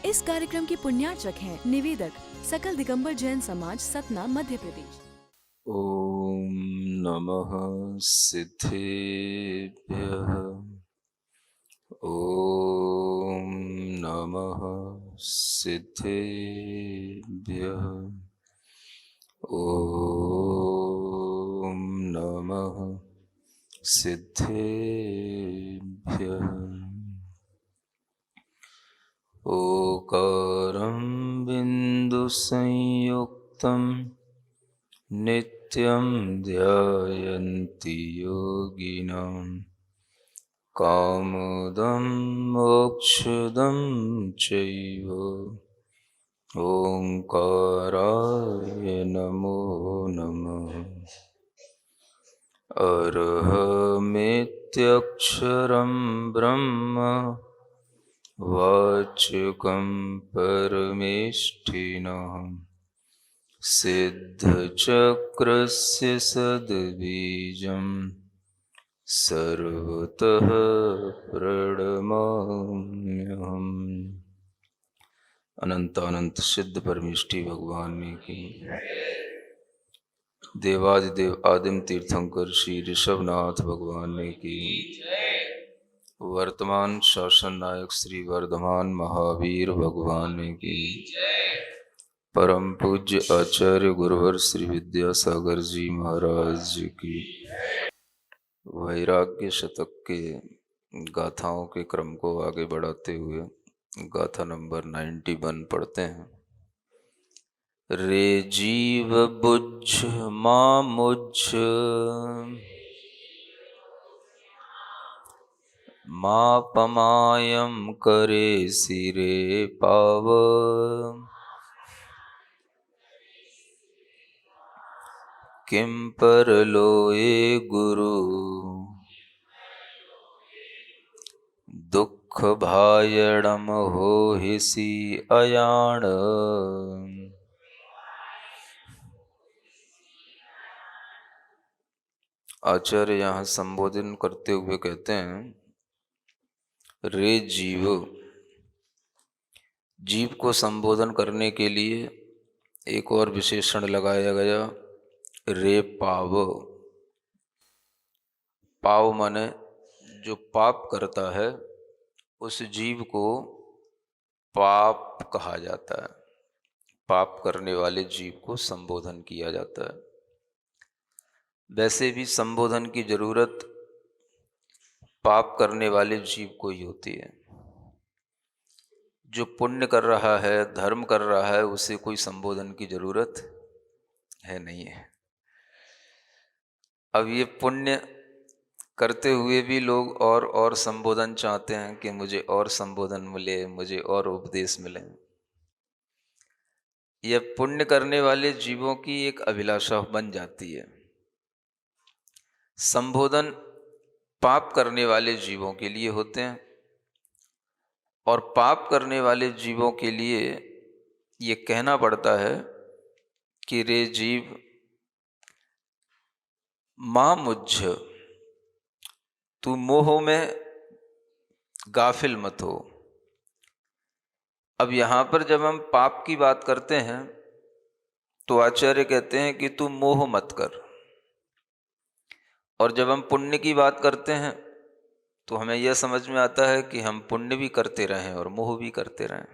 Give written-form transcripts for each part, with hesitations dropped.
इस कार्यक्रम के पुण्यार्चक हैं निवेदक सकल दिगंबर जैन समाज, सतना, मध्य प्रदेश। ओम नमः सिद्धेभ्यः। ओम नमः सिद्धेभ्यः। ओम नमः सिद्धेभ्यः। ओकारं बिन्दुसंयुक्तं नित्यं ध्यायन्ति योगिनां कामदं मोक्षदं चैव ओंकाराय नमो नमः। अरहमित्यक्षरं ब्रह्म वाचकं परमेष्ठिनः सिद्धचक्रस्य सद्बीजं सर्वतः प्रणमाम्यहम्। अनंतानंत सिद्ध परमेष्ठी भगवान की, देवादिदेव आदिम तीर्थंकर श्री ऋषभनाथ भगवान की, वर्तमान शासन नायक श्री वर्धमान महावीर भगवान की, परम पूज्य आचार्य गुरुवर श्री विद्यासागर जी महाराज जी की। वैराग्य शतक के गाथाओं के क्रम को आगे बढ़ाते हुए गाथा नंबर 91 पढ़ते हैं। रे जीव बुझ मां मुझ मां पमायम करे सिरे पाव किम पर लोए गुरु दुख भायणम हो हिसी अयाण। आचार्य यहाँ संबोधन करते हुए कहते हैं, रे जीव। जीव को संबोधन करने के लिए एक और विशेषण लगाया गया, रे पाव। पाव माने जो पाप करता है उस जीव को पाप कहा जाता है। पाप करने वाले जीव को संबोधन किया जाता है। वैसे भी संबोधन की जरूरत पाप करने वाले जीव को ही होती है। जो पुण्य कर रहा है, धर्म कर रहा है, उसे कोई संबोधन की जरूरत है नहीं है। अब ये पुण्य करते हुए भी लोग और संबोधन चाहते हैं कि मुझे और संबोधन मिले, मुझे और उपदेश मिले। यह पुण्य करने वाले जीवों की एक अभिलाषा बन जाती है। संबोधन पाप करने वाले जीवों के लिए होते हैं और पाप करने वाले जीवों के लिए ये कहना पड़ता है कि रे जीव मां मुझ, तू मोह में गाफिल मत हो। अब यहाँ पर जब हम पाप की बात करते हैं तो आचार्य कहते हैं कि तू मोह मत कर, और जब हम पुण्य की बात करते हैं तो हमें यह समझ में आता है कि हम पुण्य भी करते रहें और मोह भी करते रहें।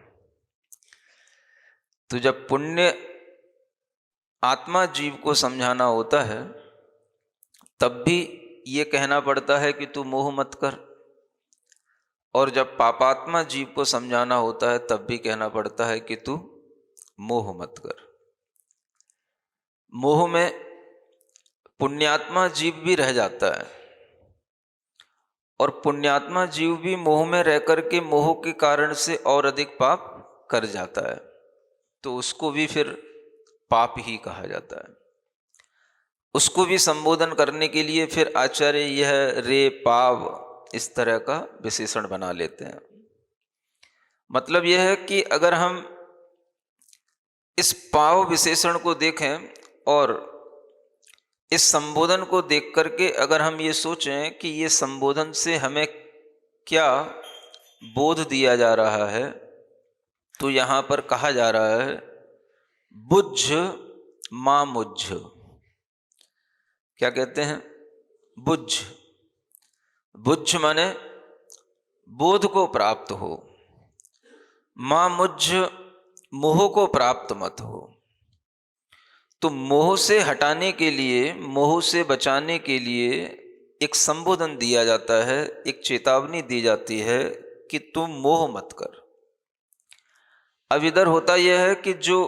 तो जब पुण्य आत्मा जीव को समझाना होता है तब भी ये कहना पड़ता है कि तू मोह मत कर, और जब पापात्मा जीव को समझाना होता है तब भी कहना पड़ता है कि तू मोह मत कर। मोह में पुण्यात्मा जीव भी रह जाता है और पुण्यात्मा जीव भी मोह में रह कर के मोह के कारण से और अधिक पाप कर जाता है, तो उसको भी फिर पाप ही कहा जाता है। उसको भी संबोधन करने के लिए फिर आचार्य यह रे पाव इस तरह का विशेषण बना लेते हैं। मतलब यह है कि अगर हम इस पाव विशेषण को देखें और इस संबोधन को देख करके अगर हम ये सोचें कि ये संबोधन से हमें क्या बोध दिया जा रहा है, तो यहां पर कहा जा रहा है बुझ मां मुझ। क्या कहते हैं? बुझ। बुझ माने बोध को प्राप्त हो, मां मुझ मोह को प्राप्त मत हो। तो मोह से हटाने के लिए, मोह से बचाने के लिए एक संबोधन दिया जाता है, एक चेतावनी दी जाती है कि तुम मोह मत कर। अब इधर होता यह है कि जो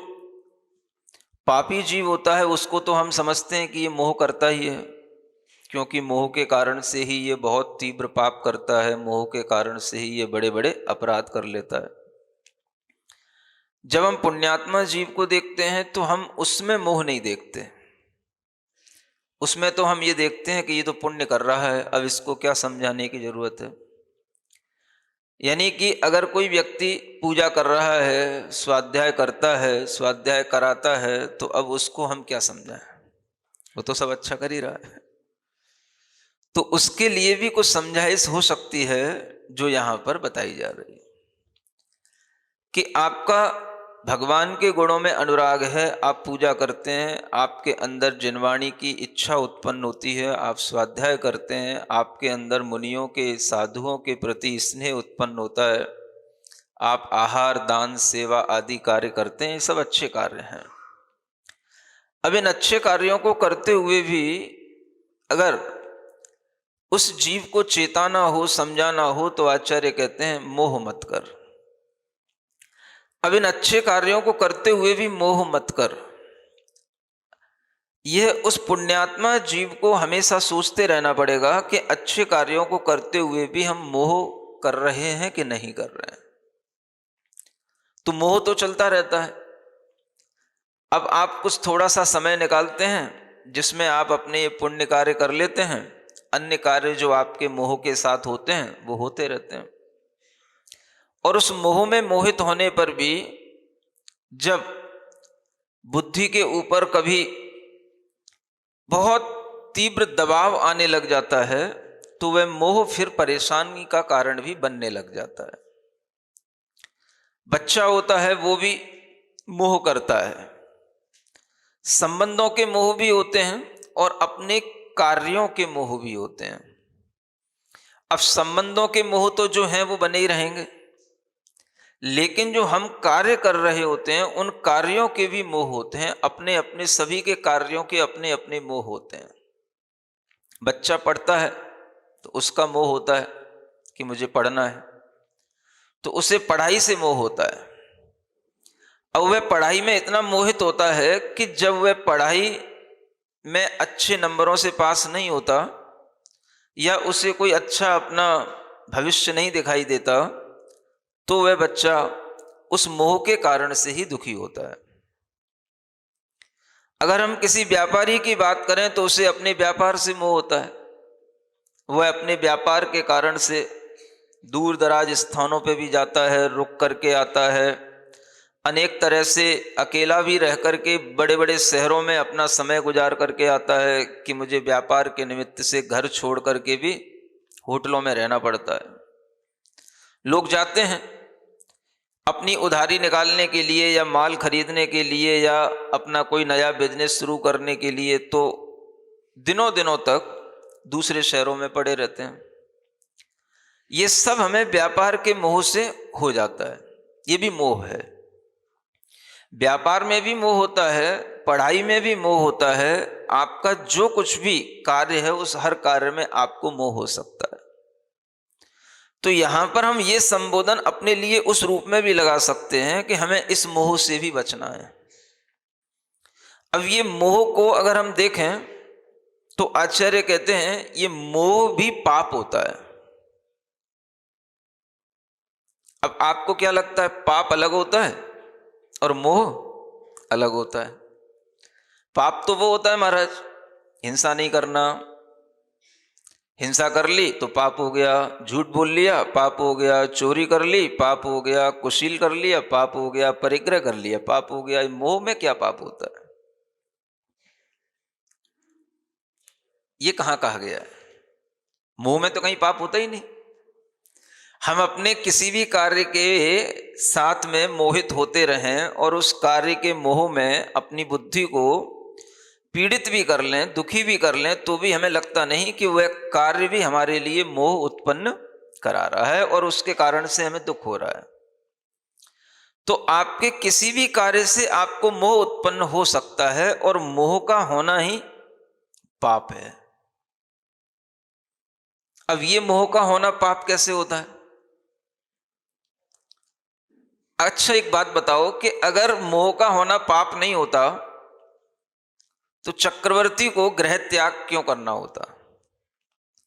पापी जीव होता है उसको तो हम समझते हैं कि ये मोह करता ही है, क्योंकि मोह के कारण से ही ये बहुत तीव्र पाप करता है, मोह के कारण से ही ये बड़े बड़े अपराध कर लेता है। जब हम पुण्यात्मा जीव को देखते हैं तो हम उसमें मोह नहीं देखते, उसमें तो हम ये देखते हैं कि ये तो पुण्य कर रहा है, अब इसको क्या समझाने की जरूरत है। यानी कि अगर कोई व्यक्ति पूजा कर रहा है, स्वाध्याय करता है, स्वाध्याय कराता है, तो अब उसको हम क्या समझाएं, वो तो सब अच्छा कर ही रहा है। तो उसके लिए भी कुछ समझाइश हो सकती है जो यहां पर बताई जा रही है कि आपका भगवान के गुणों में अनुराग है, आप पूजा करते हैं, आपके अंदर जिनवाणी की इच्छा उत्पन्न होती है, आप स्वाध्याय करते हैं, आपके अंदर मुनियों के, साधुओं के प्रति स्नेह उत्पन्न होता है, आप आहार दान सेवा आदि कार्य करते हैं, ये सब अच्छे कार्य हैं। अब इन अच्छे कार्यों को करते हुए भी अगर उस जीव को चेताना हो, समझाना हो, तो आचार्य कहते हैं मोह मत कर। अब इन अच्छे कार्यों को करते हुए भी मोह मत कर। यह उस पुण्यात्मा जीव को हमेशा सोचते रहना पड़ेगा कि अच्छे कार्यों को करते हुए भी हम मोह कर रहे हैं कि नहीं कर रहे हैं। तो मोह तो चलता रहता है। अब आप कुछ थोड़ा सा समय निकालते हैं जिसमें आप अपने ये पुण्य कार्य कर लेते हैं, अन्य कार्य जो आपके मोह के साथ होते हैं वो होते रहते हैं। और उस मोह में मोहित होने पर भी जब बुद्धि के ऊपर कभी बहुत तीव्र दबाव आने लग जाता है तो वह मोह फिर परेशानी का कारण भी बनने लग जाता है। बच्चा होता है वो भी मोह करता है, संबंधों के मोह भी होते हैं और अपने कार्यों के मोह भी होते हैं। अब संबंधों के मोह तो जो हैं वो बने ही रहेंगे, लेकिन जो हम कार्य कर रहे होते हैं उन कार्यों के भी मोह होते हैं, अपने अपने सभी के कार्यों के अपने अपने मोह होते हैं। बच्चा पढ़ता है तो उसका मोह होता है कि मुझे पढ़ना है, तो उसे पढ़ाई से मोह होता है। अब वह पढ़ाई में इतना मोहित होता है कि जब वह पढ़ाई में अच्छे नंबरों से पास नहीं होता या उसे कोई अच्छा अपना भविष्य नहीं दिखाई देता, तो वह बच्चा उस मोह के कारण से ही दुखी होता है। अगर हम किसी व्यापारी की बात करें तो उसे अपने व्यापार से मोह होता है, वह अपने व्यापार के कारण से दूर दराज स्थानों पे भी जाता है, रुक करके आता है, अनेक तरह से अकेला भी रह करके बड़े बड़े शहरों में अपना समय गुजार करके आता है कि मुझे व्यापार के निमित्त से घर छोड़ करके भी होटलों में रहना पड़ता है। लोग जाते हैं अपनी उधारी निकालने के लिए या माल खरीदने के लिए या अपना कोई नया बिजनेस शुरू करने के लिए, तो दिनों दिनों तक दूसरे शहरों में पड़े रहते हैं। ये सब हमें व्यापार के मोह से हो जाता है, ये भी मोह है। व्यापार में भी मोह होता है, पढ़ाई में भी मोह होता है, आपका जो कुछ भी कार्य है उस हर कार्य में आपको मोह हो सकता है। तो यहां पर हम ये संबोधन अपने लिए उस रूप में भी लगा सकते हैं कि हमें इस मोह से भी बचना है। अब ये मोह को अगर हम देखें तो आचार्य कहते हैं ये मोह भी पाप होता है। अब आपको क्या लगता है, पाप अलग होता है और मोह अलग होता है? पाप तो वो होता है महाराज, हिंसा नहीं करना, हिंसा कर ली तो पाप हो गया, झूठ बोल लिया पाप हो गया, चोरी कर ली पाप हो गया, कुशील कर लिया पाप हो गया, परिग्रह कर लिया पाप हो गया। मोह में क्या पाप होता है? ये कहां कहा गया है? मोह में तो कहीं पाप होता ही नहीं। हम अपने किसी भी कार्य के साथ में मोहित होते रहें और उस कार्य के मोह में अपनी बुद्धि को पीड़ित भी कर लें, दुखी भी कर लें, तो भी हमें लगता नहीं कि वह कार्य भी हमारे लिए मोह उत्पन्न करा रहा है और उसके कारण से हमें दुख हो रहा है। तो आपके किसी भी कार्य से आपको मोह उत्पन्न हो सकता है और मोह का होना ही पाप है। अब ये मोह का होना पाप कैसे होता है? अच्छा, एक बात बताओ कि अगर मोह का होना पाप नहीं होता तो चक्रवर्ती को गृह त्याग क्यों करना होता?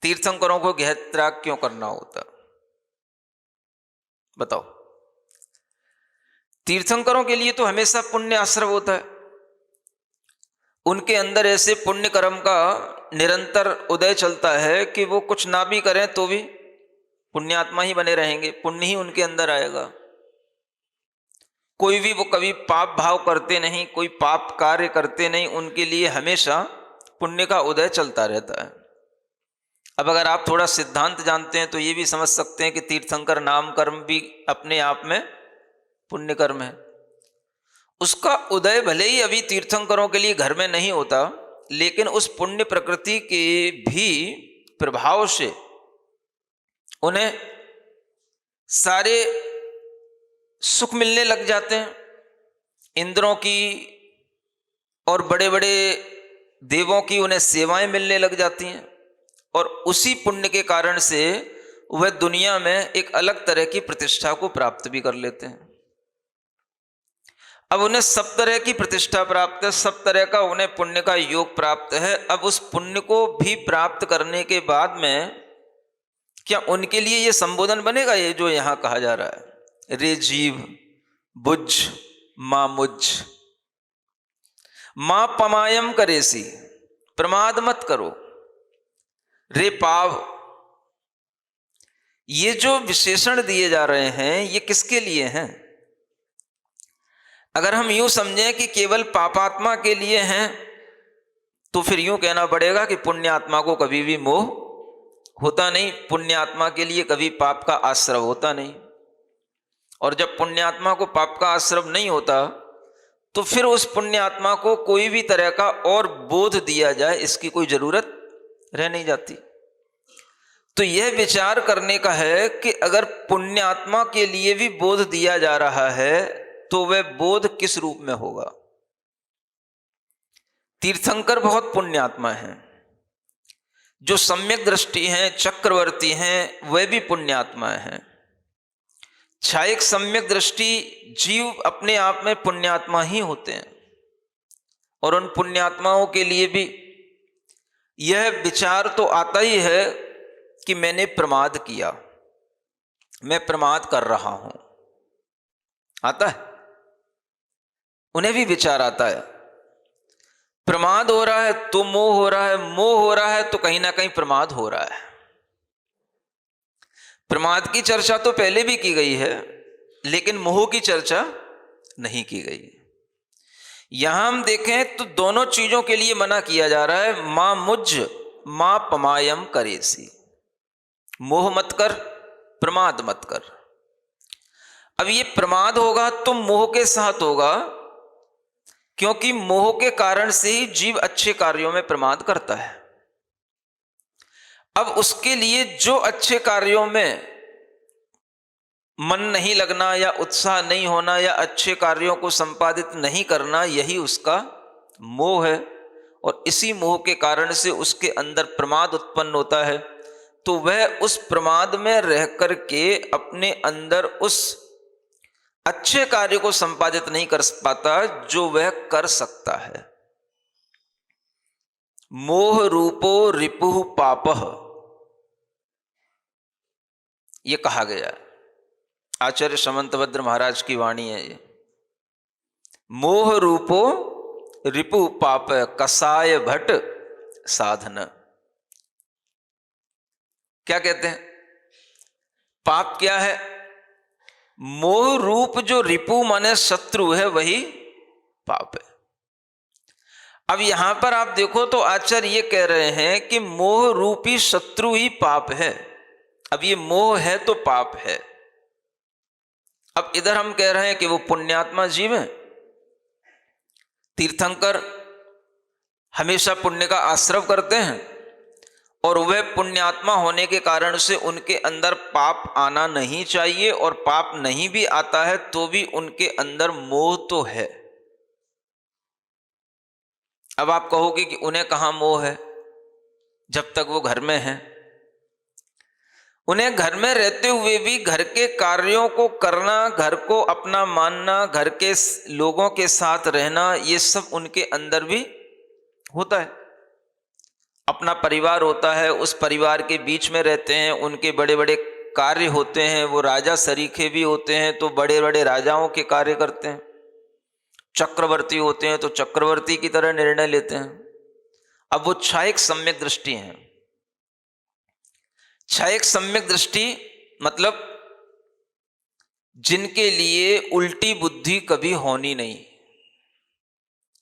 तीर्थंकरों को गृह त्याग क्यों करना होता? बताओ। तीर्थंकरों के लिए तो हमेशा पुण्य आश्रव होता है। उनके अंदर ऐसे पुण्य कर्म का निरंतर उदय चलता है कि वो कुछ ना भी करें तो भी पुण्यात्मा ही बने रहेंगे, पुण्य ही उनके अंदर आएगा। कोई भी वो कभी पाप भाव करते नहीं, कोई पाप कार्य करते नहीं, उनके लिए हमेशा पुण्य का उदय चलता रहता है। अब अगर आप थोड़ा सिद्धांत जानते हैं तो ये भी समझ सकते हैं कि तीर्थंकर नाम कर्म भी अपने आप में पुण्य कर्म है। उसका उदय भले ही अभी तीर्थंकरों के लिए घर में नहीं होता, लेकिन उस पुण्य प्रकृति के भी प्रभाव से उन्हें सारे सुख मिलने लग जाते हैं। इंद्रों की और बड़े बड़े देवों की उन्हें सेवाएं मिलने लग जाती हैं और उसी पुण्य के कारण से वह दुनिया में एक अलग तरह की प्रतिष्ठा को प्राप्त भी कर लेते हैं। अब उन्हें सब तरह की प्रतिष्ठा प्राप्त है, सब तरह का उन्हें पुण्य का योग प्राप्त है। अब उस पुण्य को भी प्राप्त करने के बाद में क्या उनके लिए यह संबोधन बनेगा, ये जो यहां कहा जा रहा है, रे जीव बुझ मां मुझ, मां पमायम करेसी, प्रमाद मत करो, रे पाव। ये जो विशेषण दिए जा रहे हैं ये किसके लिए हैं? अगर हम यूं समझें कि केवल पापात्मा के लिए हैं तो फिर यूं कहना पड़ेगा कि पुण्यात्मा को कभी भी मोह होता नहीं, पुण्यात्मा के लिए कभी पाप का आश्रव होता नहीं। और जब पुण्यात्मा को पाप का आश्रव नहीं होता तो फिर उस पुण्यात्मा को कोई भी तरह का और बोध दिया जाए इसकी कोई जरूरत रह नहीं जाती। तो यह विचार करने का है कि अगर पुण्यात्मा के लिए भी बोध दिया जा रहा है तो वह बोध किस रूप में होगा? तीर्थंकर बहुत पुण्यात्मा हैं, जो सम्यक दृष्टि हैं, चक्रवर्ती हैं, वह भी पुण्यात्मा हैं। छायक सम्यक दृष्टि जीव अपने आप में पुण्यात्मा ही होते हैं और उन पुण्यात्माओं के लिए भी यह विचार तो आता ही है कि मैंने प्रमाद किया, मैं प्रमाद कर रहा हूं, आता है। उन्हें भी विचार आता है, प्रमाद हो रहा है तो मोह हो रहा है, मोह हो रहा है तो कहीं ना कहीं प्रमाद हो रहा है। प्रमाद की चर्चा तो पहले भी की गई है लेकिन मोह की चर्चा नहीं की गई। यहां हम देखें तो दोनों चीजों के लिए मना किया जा रहा है, मां मुझ मां पमायम करेसी, मोह मत कर, प्रमाद मत कर। अब ये प्रमाद होगा तो मोह के साथ होगा, क्योंकि मोह के कारण से ही जीव अच्छे कार्यों में प्रमाद करता है। अब उसके लिए जो अच्छे कार्यों में मन नहीं लगना या उत्साह नहीं होना या अच्छे कार्यों को संपादित नहीं करना, यही उसका मोह है और इसी मोह के कारण से उसके अंदर प्रमाद उत्पन्न होता है। तो वह उस प्रमाद में रह करके अपने अंदर उस अच्छे कार्य को संपादित नहीं कर पाता जो वह कर सकता है। मोह रूपो रिपुः पापः, ये कहा गया, आचार्य समंतभद्र महाराज की वाणी है ये। मोह रूपो रिपु पाप कसाय भट साधन। क्या कहते हैं? पाप क्या है? मोह रूप जो रिपु माने शत्रु है वही पाप है। अब यहां पर आप देखो तो आचार्य ये कह रहे हैं कि मोह रूपी शत्रु ही पाप है। अब ये मोह है तो पाप है। अब इधर हम कह रहे हैं कि वो पुण्यात्मा जीव है, तीर्थंकर हमेशा पुण्य का आश्रव करते हैं, और वह पुण्यात्मा होने के कारण से उनके अंदर पाप आना नहीं चाहिए, और पाप नहीं भी आता है तो भी उनके अंदर मोह तो है। अब आप कहोगे कि उन्हें कहां मोह है जब तक वो घर में हैं। उन्हें घर में रहते हुए भी घर के कार्यों को करना, घर को अपना मानना, घर के लोगों के साथ रहना, ये सब उनके अंदर भी होता है। अपना परिवार होता है, उस परिवार के बीच में रहते हैं, उनके बड़े बड़े कार्य होते हैं, वो राजा सरीखे भी होते हैं तो बड़े बड़े राजाओं के कार्य करते हैं, चक्रवर्ती होते हैं तो चक्रवर्ती की तरह निर्णय लेते हैं। अब वो क्षायक सम्यक दृष्टि है। क्षायक सम्यक दृष्टि मतलब जिनके लिए उल्टी बुद्धि कभी होनी नहीं,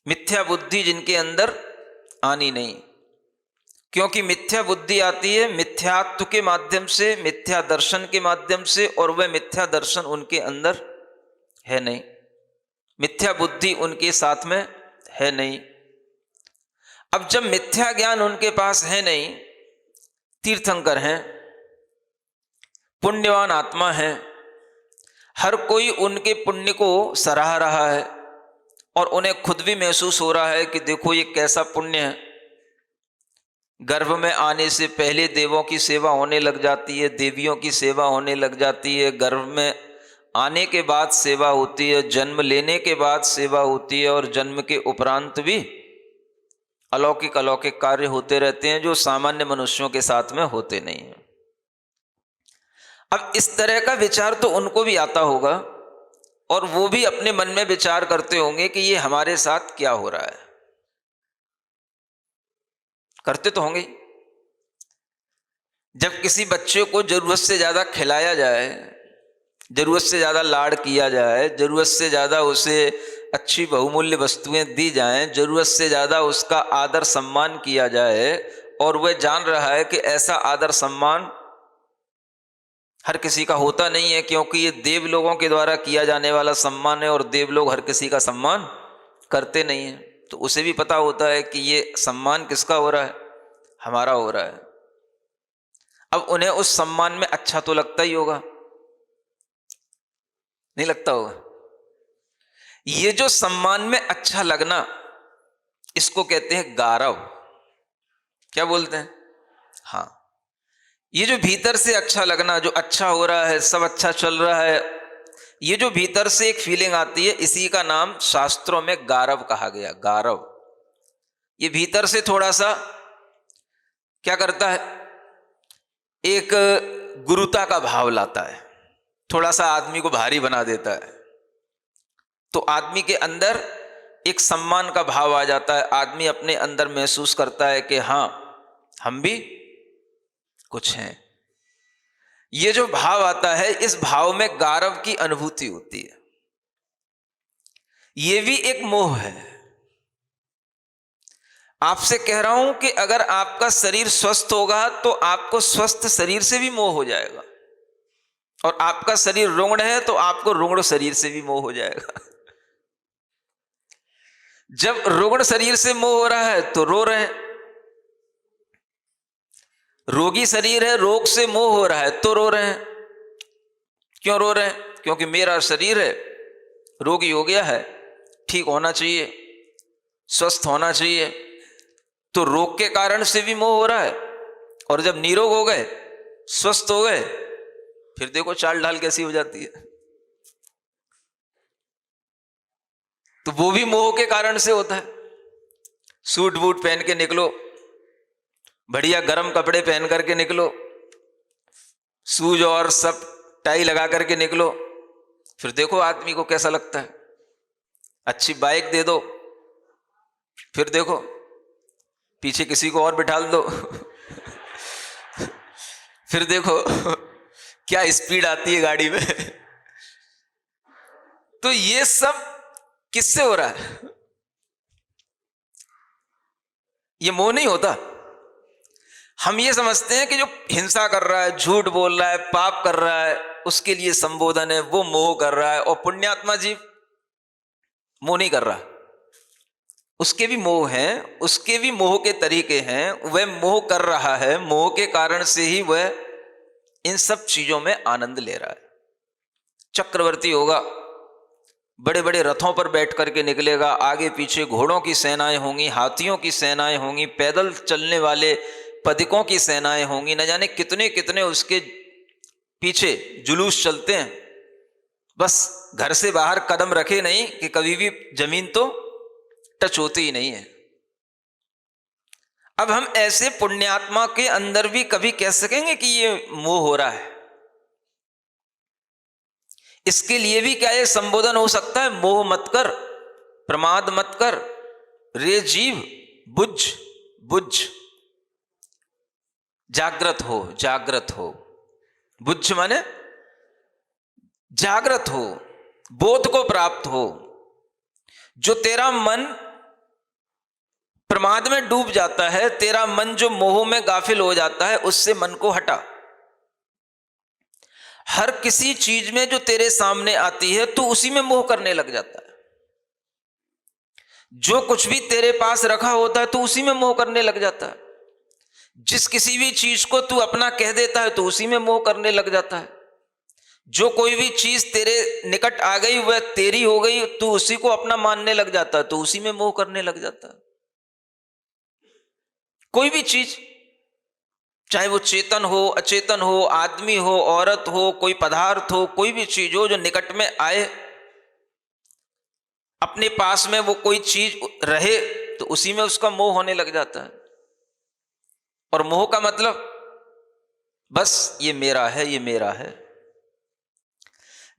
मिथ्या बुद्धि जिनके अंदर आनी नहीं, क्योंकि मिथ्या बुद्धि आती है मिथ्यात्व के माध्यम से, मिथ्या दर्शन के माध्यम से, और वह मिथ्या दर्शन उनके अंदर है नहीं, मिथ्या बुद्धि उनके साथ में है नहीं। अब जब मिथ्या ज्ञान उनके पास है नहीं, तीर्थंकर हैं, पुण्यवान आत्मा हैं, हर कोई उनके पुण्य को सराह रहा है और उन्हें खुद भी महसूस हो रहा है कि देखो ये कैसा पुण्य है। गर्भ में आने से पहले देवों की सेवा होने लग जाती है, देवियों की सेवा होने लग जाती है, गर्भ में आने के बाद सेवा होती है, जन्म लेने के बाद सेवा होती है, और जन्म के उपरांत भी अलौकिक अलौकिक कार्य होते रहते हैं जो सामान्य मनुष्यों के साथ में होते नहीं हैं। अब इस तरह का विचार तो उनको भी आता होगा, और वो भी अपने मन में विचार करते होंगे कि ये हमारे साथ क्या हो रहा है। करते तो होंगे। जब किसी बच्चे को जरूरत से ज्यादा खिलाया जाए, जरूरत से ज्यादा लाड़ किया जाए, जरूरत से ज्यादा उसे अच्छी बहुमूल्य वस्तुएं दी जाएं, जरूरत से ज्यादा उसका आदर सम्मान किया जाए, और वह जान रहा है कि ऐसा आदर सम्मान हर किसी का होता नहीं है, क्योंकि ये देव लोगों के द्वारा किया जाने वाला सम्मान है, और देव लोग हर किसी का सम्मान करते नहीं है, तो उसे भी पता होता है कि ये सम्मान किसका हो रहा है, हमारा हो रहा है। अब उन्हें उस सम्मान में अच्छा तो लगता ही होगा, नहीं लगता होगा? ये जो सम्मान में अच्छा लगना, इसको कहते हैं गारव। क्या बोलते हैं? हाँ, ये जो भीतर से अच्छा लगना, जो अच्छा हो रहा है, सब अच्छा चल रहा है, ये जो भीतर से एक फीलिंग आती है, इसी का नाम शास्त्रों में गारव कहा गया। गारव ये भीतर से थोड़ा सा क्या करता है, एक गुरुता का भाव लाता है, थोड़ा सा आदमी को भारी बना देता है, तो आदमी के अंदर एक सम्मान का भाव आ जाता है। आदमी अपने अंदर महसूस करता है कि हाँ, हम भी कुछ हैं। ये जो भाव आता है, इस भाव में गारव की अनुभूति होती है। ये भी एक मोह है। आपसे कह रहा हूं कि अगर आपका शरीर स्वस्थ होगा तो आपको स्वस्थ शरीर से भी मोह हो जाएगा, और आपका शरीर रुग्ण है तो आपको रुग्ण शरीर से भी मोह हो जाएगा। जब रुग्ण शरीर से मोह हो रहा है तो रो रहे हैं, रोगी शरीर है, रोग से मोह हो रहा है तो रो रहे हैं। क्यों रो रहे हैं? क्योंकि मेरा शरीर है, रोगी हो गया है, ठीक होना चाहिए, स्वस्थ होना चाहिए, तो रोग के कारण से भी मोह हो रहा है। और जब निरोग हो गए, स्वस्थ हो गए, फिर देखो चाल ढाल कैसी हो जाती है। तो वो भी मोह के कारण से होता है। सूट बूट पहन के निकलो, बढ़िया गर्म कपड़े पहन करके निकलो, शूज और सब टाई लगा करके निकलो, फिर देखो आदमी को कैसा लगता है। अच्छी बाइक दे दो, फिर देखो पीछे किसी को और बिठा दो, फिर देखो क्या स्पीड आती है गाड़ी में। तो ये सब किससे हो रहा है? ये मोह नहीं होता। हम ये समझते हैं कि जो हिंसा कर रहा है, झूठ बोल रहा है, पाप कर रहा है, उसके लिए संबोधन है, वो मोह कर रहा है। और पुण्यात्मा जीव मोह नहीं कर रहा, उसके भी मोह हैं, उसके भी मोह के तरीके हैं, वह मोह कर रहा है, मोह के कारण से ही वह इन सब चीजों में आनंद ले रहा है। चक्रवर्ती होगा, बड़े बड़े रथों पर बैठ करके निकलेगा, आगे पीछे घोड़ों की सेनाएं होंगी, हाथियों की सेनाएं होंगी, पैदल चलने वाले पथिकों की सेनाएं होंगी, न जाने कितने कितने उसके पीछे जुलूस चलते हैं। बस घर से बाहर कदम रखे नहीं कि कभी भी जमीन तो टच होती ही नहीं है। अब हम ऐसे पुण्यात्मा के अंदर भी कभी कह सकेंगे कि ये मोह हो रहा है? इसके लिए भी क्या ये संबोधन हो सकता है? मोह मत कर, प्रमाद मत कर, रे जीव बुझ बुझ, जागृत हो, जागृत हो। बुझ माने जागृत हो, बोध को प्राप्त हो। जो तेरा मन प्रमाद में डूब जाता है, तेरा मन जो मोह में गाफिल हो जाता है, उससे मन को हटा। हर किसी चीज में जो तेरे सामने आती है तू उसी में मोह करने लग जाता है। जो कुछ भी तेरे पास रखा होता है तू उसी में मोह करने लग जाता है। जिस किसी भी चीज को तू अपना कह देता है तो उसी में मोह करने लग जाता है। जो कोई भी चीज तेरे निकट आ गई वह तेरी हो गई, तू उसी को अपना मानने लग जाता है, तो उसी में मोह करने लग जाता है। कोई भी चीज, चाहे वो चेतन हो, अचेतन हो, आदमी हो, औरत हो, कोई पदार्थ हो, कोई भी चीज हो जो निकट में आए, अपने पास में वो कोई चीज रहे, तो उसी में उसका मोह होने लग जाता है। और मोह का मतलब बस ये मेरा है, ये मेरा है।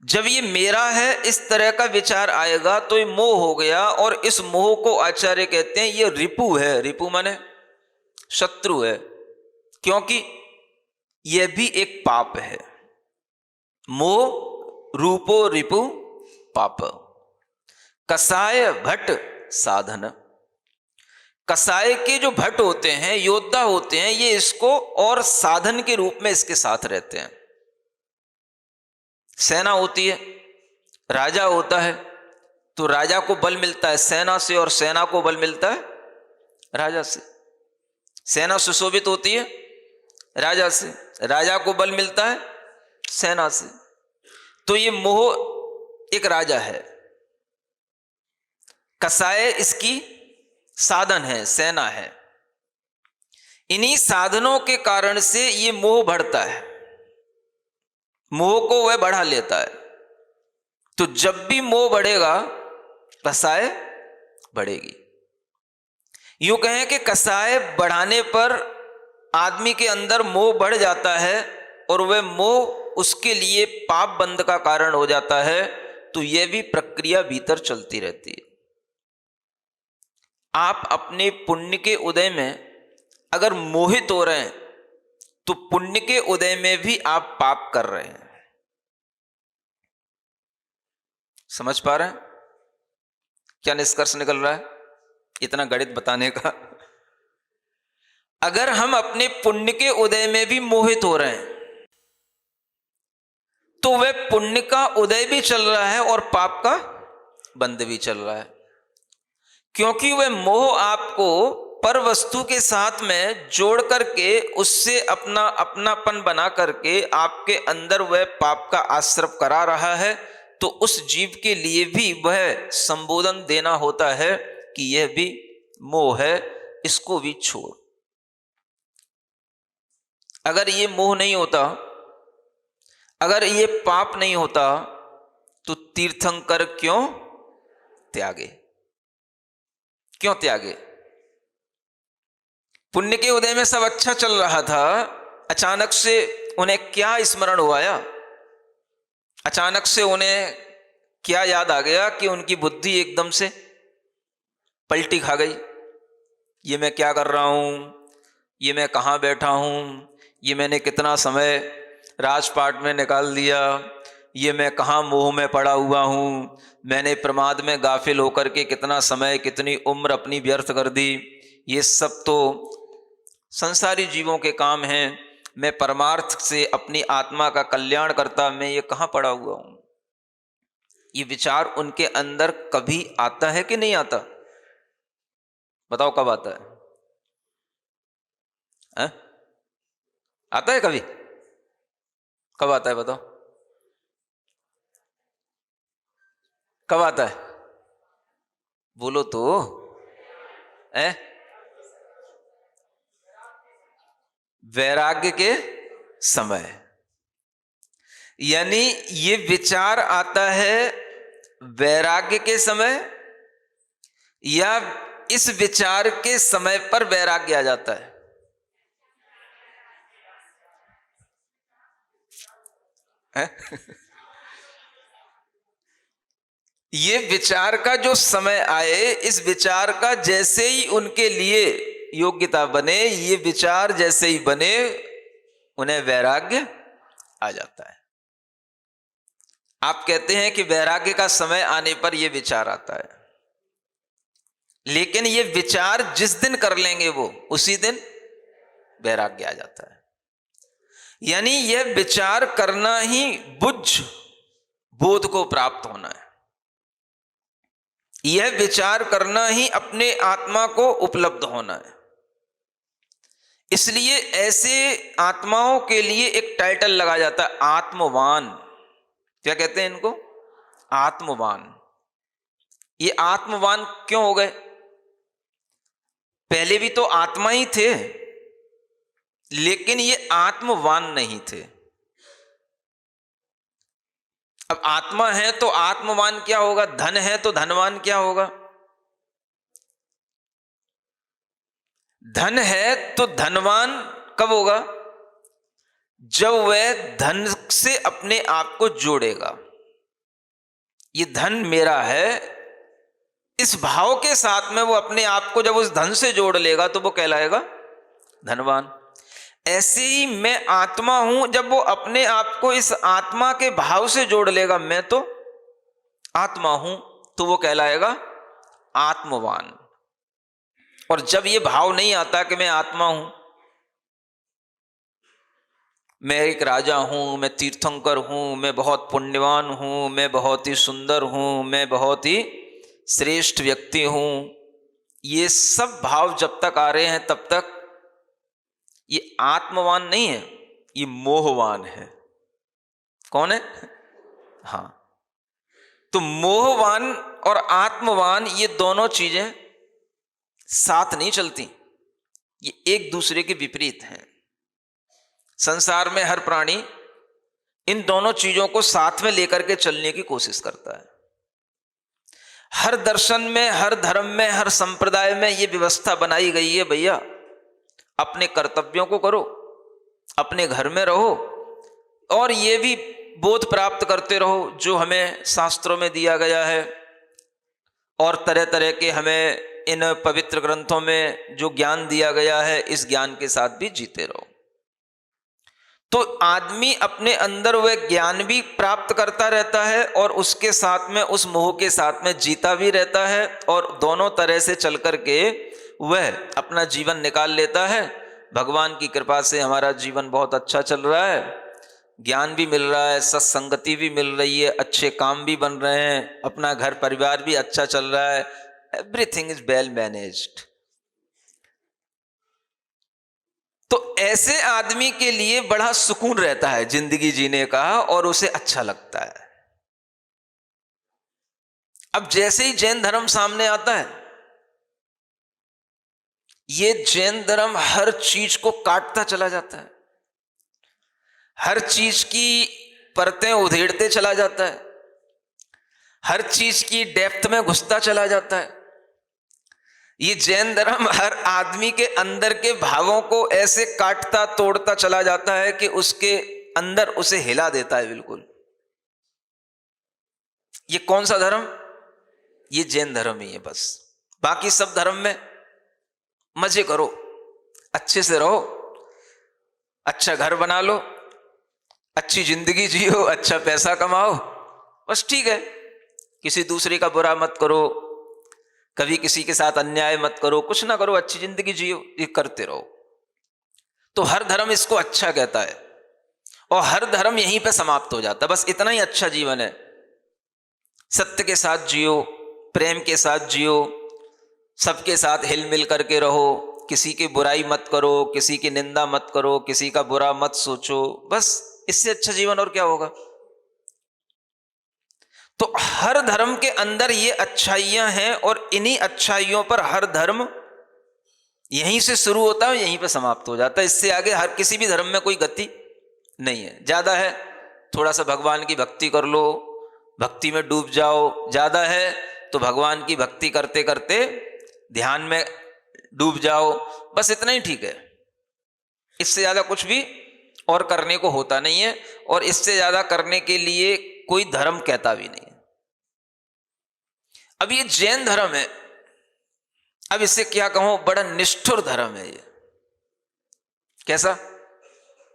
जब ये मेरा है इस तरह का विचार आएगा तो ये मोह हो गया। और इस मोह को आचार्य कहते हैं ये रिपु है। रिपु माने शत्रु है, क्योंकि यह भी एक पाप है। मोह रूपो रिपु पाप, कसाय भट्ट साधन। कसाय के जो भट्ट होते हैं, योद्धा होते हैं, ये इसको और साधन के रूप में इसके साथ रहते हैं। सेना होती है, राजा होता है, तो राजा को बल मिलता है सेना से, और सेना को बल मिलता है राजा से। सेना सुशोभित होती है राजा से, राजा को बल मिलता है सेना से। तो ये मोह एक राजा है, कसाय इसकी साधन है, सेना है। इन्हीं साधनों के कारण से ये मोह बढ़ता है, मोह को वह बढ़ा लेता है। तो जब भी मोह बढ़ेगा कसाय बढ़ेगी। यूं कहें कि कसाय बढ़ाने पर आदमी के अंदर मोह बढ़ जाता है, और वह मोह उसके लिए पाप बंध का कारण हो जाता है। तो यह भी प्रक्रिया भीतर चलती रहती है। आप अपने पुण्य के उदय में अगर मोहित हो रहे हैं तो पुण्य के उदय में भी आप पाप कर रहे हैं। समझ पा रहे हैं क्या निष्कर्ष निकल रहा है इतना गणित बताने का? अगर हम अपने पुण्य के उदय में भी मोहित हो रहे हैं तो वह पुण्य का उदय भी चल रहा है और पाप का बंध भी चल रहा है, क्योंकि वह मोह आपको पर वस्तु के साथ में जोड़ करके उससे अपना अपनापन बना करके आपके अंदर वह पाप का आश्रव करा रहा है। तो उस जीव के लिए भी वह संबोधन देना होता है कि यह भी मोह है, इसको भी छोड़। अगर ये मोह नहीं होता, अगर ये पाप नहीं होता, तो तीर्थंकर क्यों त्यागे? क्यों त्यागे? पुण्य के उदय में सब अच्छा चल रहा था, अचानक से उन्हें क्या स्मरण हुआ? अचानक से उन्हें क्या याद आ गया कि उनकी बुद्धि एकदम से पलटी खा गई। ये मैं क्या कर रहा हूं, ये मैं कहां बैठा हूं, ये मैंने कितना समय राजपाट में निकाल दिया, ये मैं कहां मोह में पड़ा हुआ हूं, मैंने प्रमाद में गाफिल होकर के कितना समय कितनी उम्र अपनी व्यर्थ कर दी। ये सब तो संसारी जीवों के काम हैं, मैं परमार्थ से अपनी आत्मा का कल्याण करता, मैं ये कहाँ पड़ा हुआ हूं। ये विचार उनके अंदर कभी आता है कि नहीं आता? बताओ कब आता है? आता है कभी? कब आता है बताओ? कब आता है? बोलो तो। है वैराग्य के समय, यानी ये विचार आता है वैराग्य के समय, या इस विचार के समय पर वैराग्य आ जाता है? ये विचार का जो समय आए, इस विचार का जैसे ही उनके लिए योग्यता बने, ये विचार जैसे ही बने, उन्हें वैराग्य आ जाता है। आप कहते हैं कि वैराग्य का समय आने पर यह विचार आता है, लेकिन ये विचार जिस दिन कर लेंगे वो उसी दिन वैराग्य आ जाता है। यानी यह विचार करना ही बुझ बोध को प्राप्त होना है, यह विचार करना ही अपने आत्मा को उपलब्ध होना है। इसलिए ऐसे आत्माओं के लिए एक टाइटल लगा जाता है, आत्मवान। क्या कहते हैं इनको? आत्मवान। ये आत्मवान क्यों हो गए? पहले भी तो आत्मा ही थे, लेकिन ये आत्मवान नहीं थे। अब आत्मा है तो आत्मवान क्या होगा? धन है तो धनवान क्या होगा? धन है तो धनवान कब होगा? जब वह धन से अपने आप को जोड़ेगा। ये धन मेरा है, इस भाव के साथ में वो अपने आप को जब उस धन से जोड़ लेगा तो वो कहलाएगा धनवान। ऐसे ही मैं आत्मा हूं, जब वो अपने आप को इस आत्मा के भाव से जोड़ लेगा, मैं तो आत्मा हूं, तो वो कहलाएगा आत्मवान। और जब ये भाव नहीं आता कि मैं आत्मा हूं, मैं एक राजा हूं, मैं तीर्थंकर हूं, मैं बहुत पुण्यवान हूं, मैं बहुत ही सुंदर हूं, मैं बहुत ही श्रेष्ठ व्यक्ति हूं, ये सब भाव जब तक आ रहे हैं तब तक ये आत्मवान नहीं है, ये मोहवान है। कौन है? हाँ। तो मोहवान और आत्मवान, ये दोनों चीजें साथ नहीं चलती, ये एक दूसरे के विपरीत हैं। संसार में हर प्राणी इन दोनों चीजों को साथ में लेकर के चलने की कोशिश करता है। हर दर्शन में, हर धर्म में, हर संप्रदाय में ये व्यवस्था बनाई गई है, भैया अपने कर्तव्यों को करो, अपने घर में रहो, और ये भी बोध प्राप्त करते रहो जो हमें शास्त्रों में दिया गया है, और तरह तरह के हमें इन पवित्र ग्रंथों में जो ज्ञान दिया गया है, इस ज्ञान के साथ भी जीते रहो। तो आदमी अपने अंदर वह ज्ञान भी प्राप्त करता रहता है और उसके साथ में, उस मोह के साथ में जीता भी रहता है, और दोनों तरह से चल करके वह अपना जीवन निकाल लेता है। भगवान की कृपा से हमारा जीवन बहुत अच्छा चल रहा है, ज्ञान भी मिल रहा है, सत्संगति भी मिल रही है, अच्छे काम भी बन रहे हैं, अपना घर परिवार भी अच्छा चल रहा है, एवरीथिंग इज वेल मैनेज्ड। तो ऐसे आदमी के लिए बड़ा सुकून रहता है जिंदगी जीने का, और उसे अच्छा लगता है। अब जैसे ही जैन धर्म सामने आता है, ये जैन धर्म हर चीज को काटता चला जाता है, हर चीज की परतें उधेड़ते चला जाता है, हर चीज की डेप्थ में घुसता चला जाता है। ये जैन धर्म हर आदमी के अंदर के भावों को ऐसे काटता तोड़ता चला जाता है कि उसके अंदर उसे हिला देता है बिल्कुल। ये कौन सा धर्म? ये जैन धर्म ही है बस। बाकी सब धर्म में मजे करो, अच्छे से रहो, अच्छा घर बना लो, अच्छी जिंदगी जियो, अच्छा पैसा कमाओ, बस ठीक है। किसी दूसरे का बुरा मत करो, कभी किसी के साथ अन्याय मत करो, कुछ ना करो, अच्छी जिंदगी जियो, ये करते रहो। तो हर धर्म इसको अच्छा कहता है और हर धर्म यहीं पे समाप्त हो जाता है। बस इतना ही अच्छा जीवन है, सत्य के साथ जियो, प्रेम के साथ जियो, सबके साथ हिल मिल करके रहो, किसी की बुराई मत करो, किसी की निंदा मत करो, किसी का बुरा मत सोचो, बस इससे अच्छा जीवन और क्या होगा। तो हर धर्म के अंदर ये अच्छाइयां हैं और इन्हीं अच्छाइयों पर हर धर्म यहीं से शुरू होता है, यहीं पर समाप्त हो जाता है। इससे आगे हर किसी भी धर्म में कोई गति नहीं है। ज्यादा है थोड़ा सा भगवान की भक्ति कर लो, भक्ति में डूब जाओ, ज्यादा है तो भगवान की भक्ति करते करते ध्यान में डूब जाओ, बस इतना ही ठीक है। इससे ज्यादा कुछ भी और करने को होता नहीं है, और इससे ज्यादा करने के लिए कोई धर्म कहता भी नहीं है। अब ये जैन धर्म है, अब इससे क्या कहूं, बड़ा निष्ठुर धर्म है ये। कैसा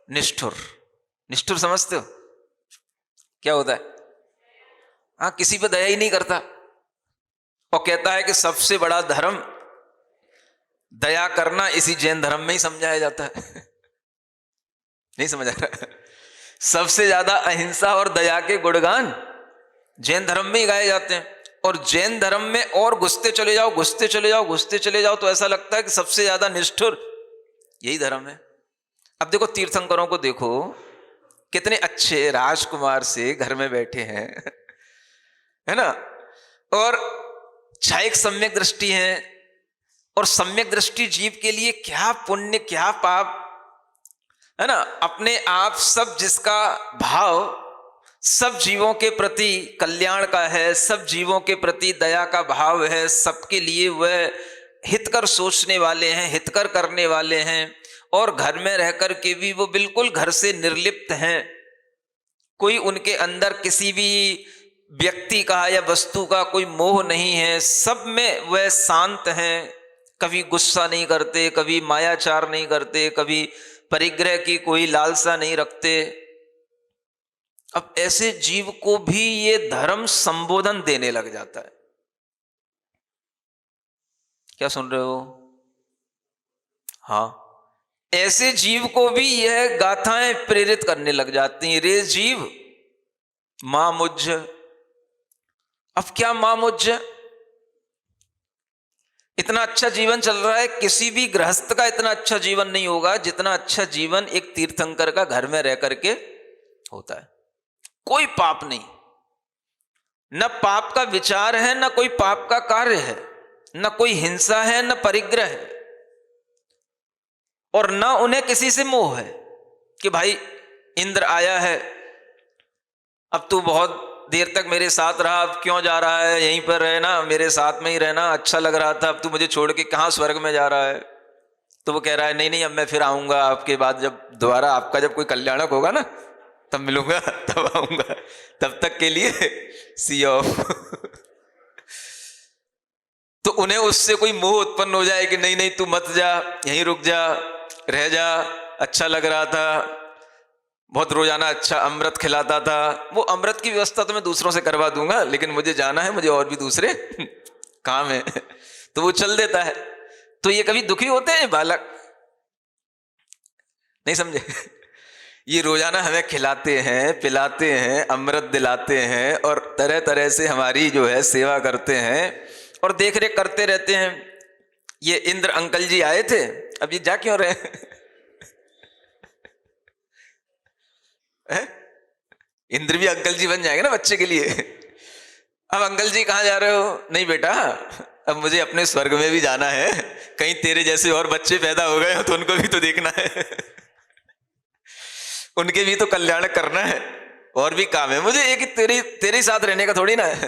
निष्ठुर? निष्ठुर समझते हो क्या होता है? हाँ, किसी पे दया ही नहीं करता और कहता है कि सबसे बड़ा धर्म दया करना इसी जैन धर्म में ही समझाया जाता है। नहीं समझ आ रहा? सबसे ज्यादा अहिंसा और दया के गुणगान जैन धर्म में ही गाए जाते हैं, और जैन धर्म में और घुसते चले जाओ, घुसते चले जाओ, घुसते चले जाओ, तो ऐसा लगता है कि सबसे ज्यादा निष्ठुर यही धर्म है। अब देखो तीर्थंकरों को देखो, कितने अच्छे राजकुमार से घर में बैठे हैं, है ना, और एक सम्यक दृष्टि है, और सम्यक दृष्टि जीव के लिए क्या पुण्य क्या पाप, है ना। अपने आप सब जिसका भाव सब जीवों के प्रति कल्याण का है, सब जीवों के प्रति दया का भाव है, सबके लिए वह हितकर सोचने वाले हैं, हितकर करने वाले हैं, और घर में रहकर के भी वो बिल्कुल घर से निर्लिप्त हैं। कोई उनके अंदर किसी भी व्यक्ति का या वस्तु का कोई मोह नहीं है, सब में वह शांत हैं, कभी गुस्सा नहीं करते, कभी मायाचार नहीं करते, कभी परिग्रह की कोई लालसा नहीं रखते। अब ऐसे जीव को भी ये धर्म संबोधन देने लग जाता है। क्या सुन रहे हो? हाँ, ऐसे जीव को भी यह गाथाएं प्रेरित करने लग जाती हैं। रे जीव मां मुझ। अब क्या मां मुझ? इतना अच्छा जीवन चल रहा है, किसी भी गृहस्थ का इतना अच्छा जीवन नहीं होगा जितना अच्छा जीवन एक तीर्थंकर का घर में रह करके होता है। कोई पाप नहीं, न पाप का विचार है, न कोई पाप का कार्य है, न कोई हिंसा है, न परिग्रह है, और न उन्हें किसी से मोह है कि भाई इंद्र आया है, अब तू बहुत देर तक मेरे साथ रहा, अब क्यों जा रहा है, यहीं पर रहना, मेरे साथ में ही रहना, अच्छा लग रहा था, अब तू मुझे छोड़ के कहां स्वर्ग में जा रहा है। तो वो कह रहा है नहीं नहीं, अब मैं फिर आऊंगा आपके बाद, जब दोबारा आपका जब कोई कल्याणक होगा ना तब मिलूंगा, तब आऊंगा, तब तक के लिए सी ऑफ। तो उन्हें उससे कोई मोह उत्पन्न हो जाए कि नहीं नहीं तू मत जा, यहीं रुक जा, रह जा, अच्छा लग रहा था, बहुत रोजाना अच्छा अमृत खिलाता था, वो अमृत की व्यवस्था तो मैं दूसरों से करवा दूंगा, लेकिन मुझे जाना है, मुझे और भी दूसरे काम है, तो वो चल देता है। तो ये कभी दुखी होते हैं बालक? नहीं समझे? ये रोजाना हमें खिलाते हैं, पिलाते हैं, अमृत दिलाते हैं, और तरह तरह से हमारी जो है सेवा करते हैं और देख रेख करते रहते हैं। ये इंद्र अंकल जी आए थे, अब ये जा क्यों रहे हैं? इंद्र भी अंकल जी बन जाएंगे ना बच्चे के लिए। अब अंकल जी कहाँ जा रहे हो? नहीं बेटा, अब मुझे अपने स्वर्ग में भी जाना है, कहीं तेरे जैसे और बच्चे पैदा हो गए हो तो उनको भी तो देखना है, उनके भी तो कल्याण करना है, और भी काम है मुझे, एक तेरे साथ रहने का थोड़ी ना है।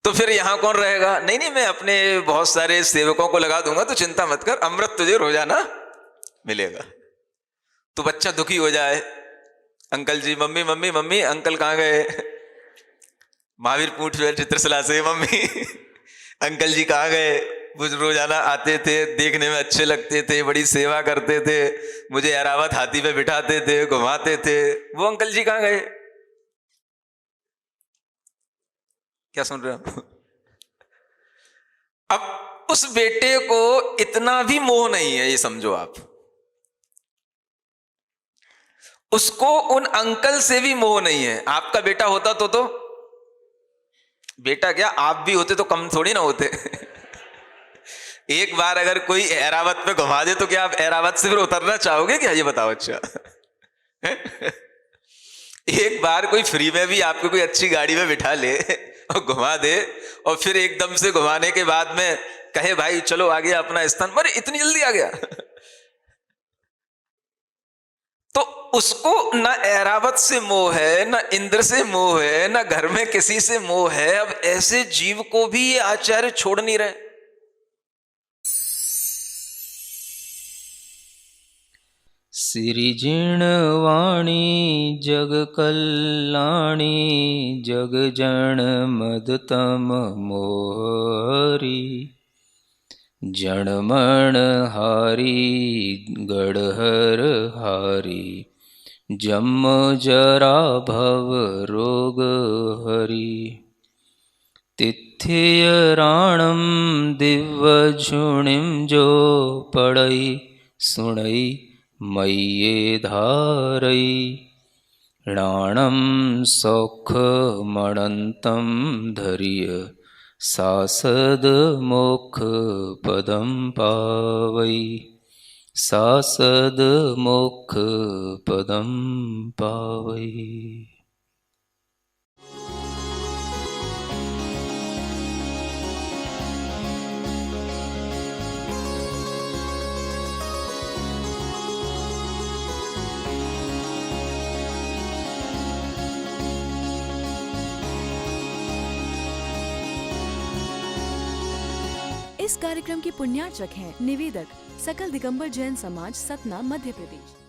तो फिर यहां कौन रहेगा? नहीं नहीं, मैं अपने बहुत सारे सेवकों को लगा दूंगा, तो चिंता मत कर, अमृत तुझे रोजाना मिलेगा। तो बच्चा दुखी हो जाए, अंकल जी, मम्मी मम्मी मम्मी, अंकल कहाँ गए? महावीर पूछ रहे चित्रशला से, मम्मी अंकल जी कहाँ गए? वो रोजाना आते थे, देखने में अच्छे लगते थे, बड़ी सेवा करते थे, मुझे ऐरावत हाथी पे बिठाते थे, घुमाते थे, वो अंकल जी कहाँ गए? क्या सुन रहे हो? अब उस बेटे को इतना भी मोह नहीं है, ये समझो आप, उसको उन अंकल से भी मोह नहीं है। आपका बेटा होता तो बेटा क्या, आप भी होते तो कम थोड़ी ना होते। एक बार अगर कोई एरावत पे घुमा दे तो क्या आप एरावत से फिर उतरना चाहोगे क्या, ये बताओ। अच्छा एक बार कोई फ्री में भी आपको कोई अच्छी गाड़ी में बिठा ले और घुमा दे, और फिर एकदम से घुमाने के बाद में कहे भाई चलो आ गया अपना स्थान, अरे इतनी जल्दी आ गया। तो उसको ना ऐरावत से मोह है, ना इंद्र से मोह है, ना घर में किसी से मोह है। अब ऐसे जीव को भी ये आचार्य छोड़ नहीं रहे। सिरिजिण वाणी जग कल्याणी जग जन मदतम मोहरी जणमण हारी गढ़हर हारी जम जरा भव रोग हरि तिथ्य राणम दिव्य झुणिम जो पड़ई सुणई मय्ये धारई राणम सौख मणंतम धर्य सासद मोक्ष पदम पावई सासद मोक्ष पदम पावई। इस कार्यक्रम की पुण्यार्चक हैं निवेदक सकल दिगंबर जैन समाज, सतना, मध्य प्रदेश।